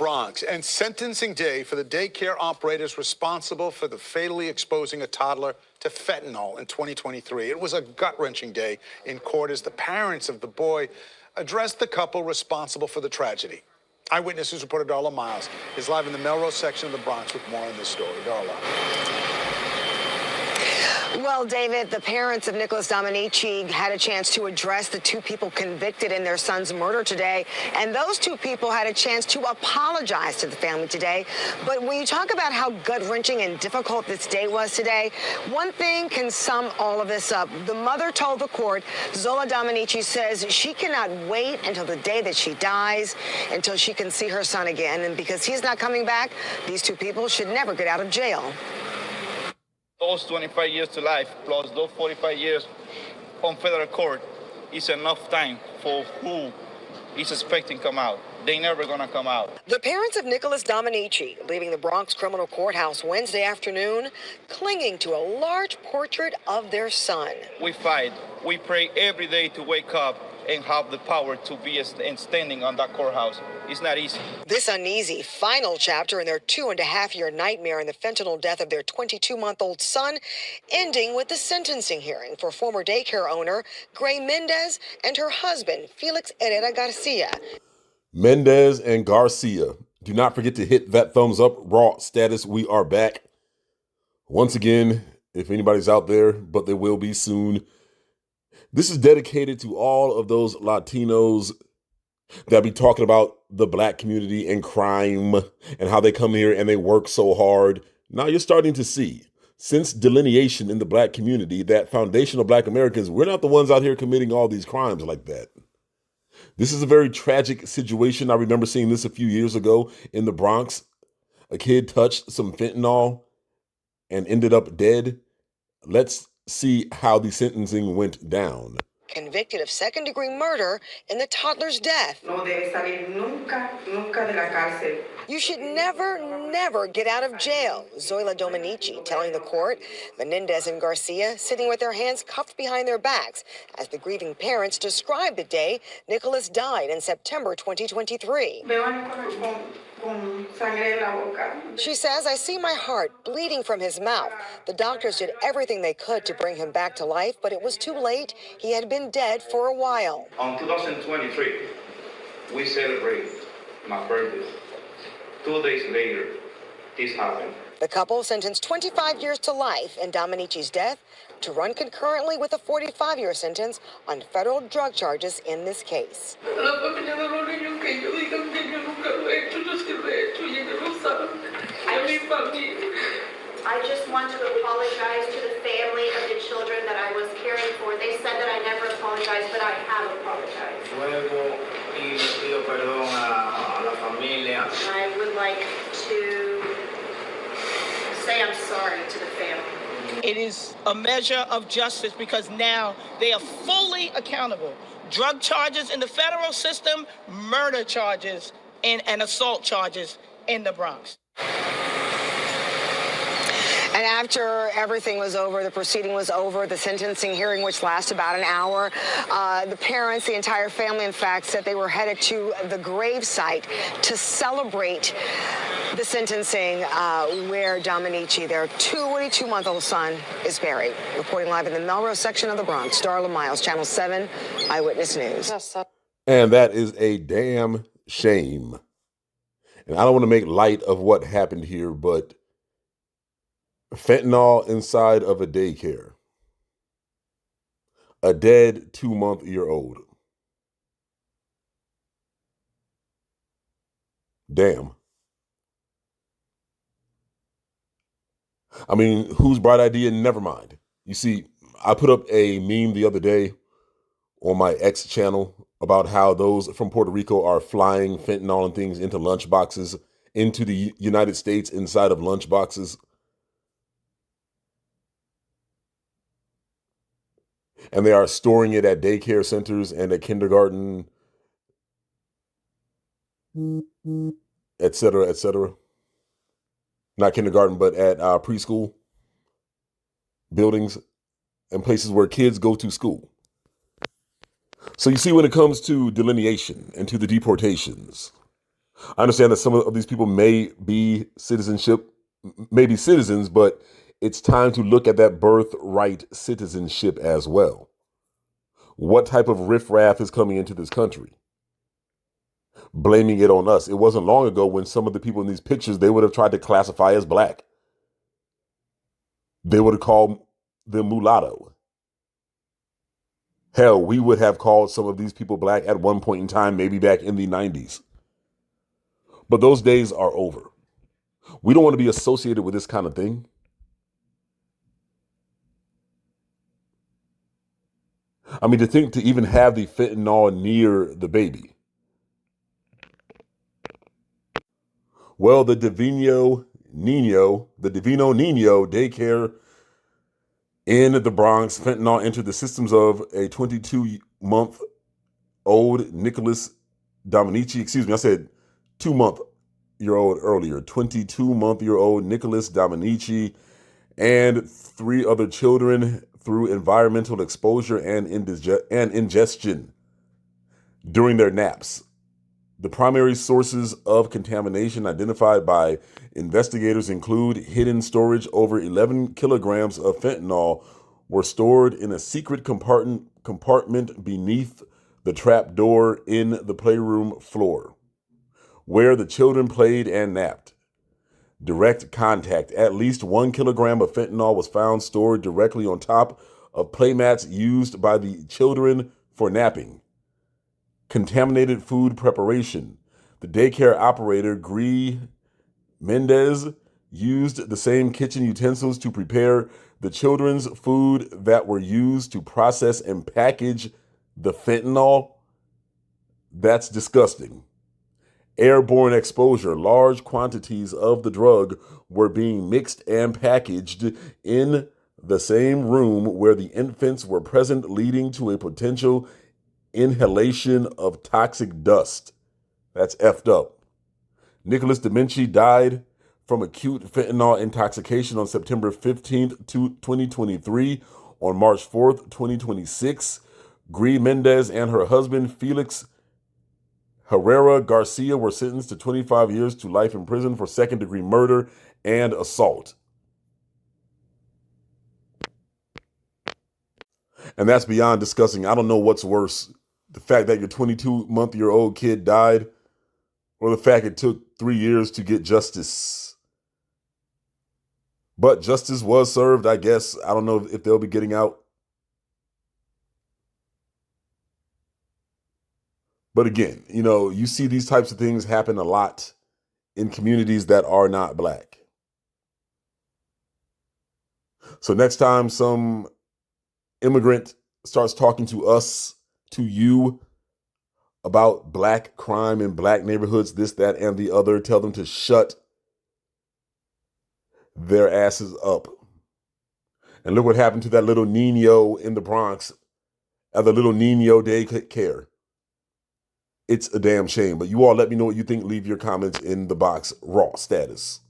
Bronx, and sentencing day for the daycare operators responsible for the fatally exposing a toddler to fentanyl in 2023. It was a gut-wrenching day in court as the parents of the boy addressed the couple responsible for the tragedy. Eyewitnesses reporter Darla Miles is live in the Melrose section of the Bronx with more on this story. Darla. Well, David, the parents of Nicholas Dominici had a chance to address the two people convicted in their son's murder today, and those two people had a chance to apologize to the family today. But when you talk about how gut-wrenching and difficult this day was today, one thing can sum all of this up. The mother told the court, Zola Dominici says she cannot wait until the day that she dies, until she can see her son again. And because he's not coming back, these two people should never get out of jail. Those 25 years to life plus those 45 years on federal court is enough time for who is expecting come out. They never gonna come out. The parents of Nicholas Dominici leaving the Bronx criminal courthouse Wednesday afternoon, clinging to a large portrait of their son. We fight. We pray every day to wake up and have the power to be standing on that courthouse. It's not easy. This uneasy final chapter in their 2.5-year nightmare in the fentanyl death of their 22-month-old son, ending with the sentencing hearing for former daycare owner Gray Mendez and her husband, Felix Herrera Garcia. Mendez and Garcia. Do not forget to hit that thumbs up. Raw status. We are back. Once again, if anybody's out there, but there will be soon. This is dedicated to all of those Latinos that be talking about the black community and crime and how they come here and they work so hard. Now you're starting to see, since delineation in the black community, that foundational black Americans, we're not the ones out here committing all these crimes like that. This is a very tragic situation. I remember seeing this a few years ago in the Bronx. A kid touched some fentanyl and ended up dead. Let's see how the sentencing went down. Convicted of second-degree murder in the toddler's death. No debe salir nunca de la cárcel. You should never get out of jail, Zoila Dominici telling the court. Menendez and Garcia sitting with their hands cuffed behind their backs as the grieving parents described the day Nicholas died in September 2023. She says, I see my heart bleeding from his mouth. The doctors did everything they could to bring him back to life, but it was too late. He had been dead for a while. On 2023, we celebrate my birthday. 2 days later, this happened. The couple sentenced 25 years to life in Dominici's death to run concurrently with a 45-year sentence on federal drug charges in this case. I just want to apologize to the family of the children that I was caring for. They said that I never apologized, but I have apologized. I would like to say I'm sorry to the family. It is a measure of justice because now they are fully accountable. Drug charges in the federal system, murder charges and assault charges in the Bronx. And after everything was over, the proceeding was over, the sentencing hearing, which lasted about an hour, the parents, the entire family, in fact, said they were headed to the gravesite to celebrate the sentencing where Dominici, their 22-month-old son, is buried. Reporting live in the Melrose section of the Bronx, Darla Miles, Channel 7 Eyewitness News. And that is a damn shame. And I don't want to make light of what happened here, but fentanyl inside of a daycare. A dead 2-month-old. Damn. I mean, whose bright idea? Never mind. You see, I put up a meme the other day on my X channel about how those from Puerto Rico are flying fentanyl and things into lunchboxes into the United States inside of lunchboxes. And they are storing it at daycare centers and at kindergarten, et cetera, et cetera. Not kindergarten, but at preschool buildings and places where kids go to school. So you see, when it comes to delineation and to the deportations, I understand that some of these people may be citizens, but it's time to look at that birthright citizenship as well. What type of riffraff is coming into this country? Blaming it on us. It wasn't long ago when some of the people in these pictures, they would have tried to classify as black. They would have called them mulatto. Hell, we would have called some of these people black at one point in time, maybe back in the 90s. But those days are over. We don't want to be associated with this kind of thing. I mean, to think to even have the fentanyl near the baby. Well, the Divino Nino daycare in the Bronx, fentanyl entered the systems of a 22-month-old Nicholas Dominici. Excuse me, I said 2-month-year-old earlier. 22-month-year-old Nicholas Dominici and 3 other children through environmental exposure and ingestion during their naps. The primary sources of contamination identified by investigators include hidden storage. Over 11 kilograms of fentanyl were stored in a secret compartment beneath the trap door in the playroom floor, where the children played and napped. Direct contact. At least 1 kilogram of fentanyl was found stored directly on top of playmats used by the children for napping. Contaminated food preparation. The daycare operator, Gree Mendez, used the same kitchen utensils to prepare the children's food that were used to process and package the fentanyl. That's disgusting. Airborne exposure. Large quantities of the drug were being mixed and packaged in the same room where the infants were present, leading to a potential inhalation of toxic dust. That's effed up. Nicholas Dominici died from acute fentanyl intoxication on September 15th, 2023. On March 4th, 2026, Gree Mendez and her husband, Felix Herrera Garcia, were sentenced to 25 years to life in prison for second-degree murder and assault. And that's beyond discussing. I don't know what's worse, the fact that your 22-month-old kid died, or the fact it took 3 years to get justice. But justice was served, I guess. I don't know if they'll be getting out. But again, you see these types of things happen a lot in communities that are not black. So next time some immigrant starts talking to us, to you, about black crime in black neighborhoods, this, that, and the other, tell them to shut their asses up. And look what happened to that little Nino in the Bronx at the little Nino daycare. It's a damn shame. But you all let me know what you think. Leave your comments in the box. Raw status.